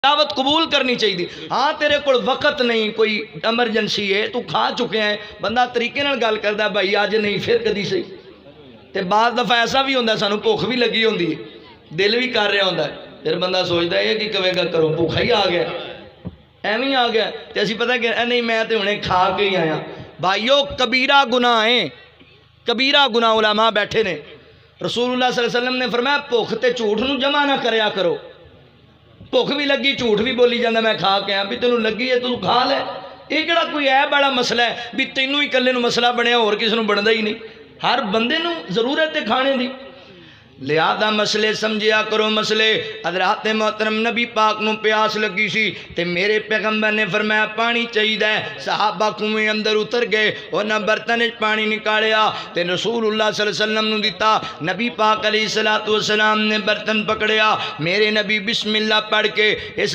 दावत कबूल करनी चाहिए। हाँ तेरे को वक्त नहीं, कोई एमरजेंसी है, तू खा चुके हैं, बंदा तरीके नाल गल करदा भाई अज नहीं फिर कदी सही। तो बाद दफा ऐसा भी होंदा सानू भुख भी लगी होंदी है, दिल भी कर रहा होंदा, फिर बंदा सोचता है कि कवेगा करो भुखा ही आ गया, एवं ही आ गया। तो असीं पता कि नहीं मैं तो हुणे खा के ही आया। भाईओ कबीरा गुनाह है, कबीरा गुनाह। उलमा बैठे ने, रसूलुल्लाह सल्लल्लाहु अलैहि वसल्लम ने फरमाया भुख ते झूठ नूं जमा ना करया करो। भुख भी लगी झूठ भी बोली जाता मैं खा के आया, भी तेनों लगी है तू खा लै। ये किहड़ा कोई है बड़ा मसला है भी तेनों ही कल्ले नूं मसला बनया, होर किसी नूं बनदा ही नहीं। हर बंदे नूं जरूरत है खाने की। लिहाजा मसले समझिया करो मसले। हज़रात मोहतरम नबी पाक नूं प्यास लगी सी ते मेरे पैगंबर ने फरमाया पानी चाहिए। सहाबा कुएं अंदर उतर गए, उन्हें बर्तन पानी निकालिया ते रसूलुल्लाह सल्लल्लाहु अलैहि वसल्लम नूं दिता। नबी पाक अलैहिस्सलातु वस्सलाम ने बर्तन पकड़िया, मेरे नबी बिस्मिल्लाह पढ़ के इस